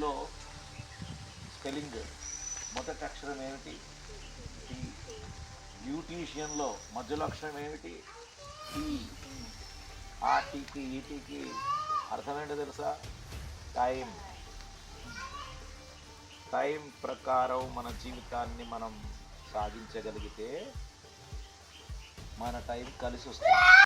తెలుగులో స్పెల్లింగ్ మొదటి అక్షరం ఏమిటి? టీ. బ్యూటీషియన్లో మధ్యలో అక్షరం ఏమిటి? టీ. ఆ టీకి ఈ టీకి అర్థం ఏంటో తెలుసా? టైం. టైం ప్రకారం మన జీవితాన్ని మనం సాగించగలిగితే మన టైం కలిసి వస్తుంది.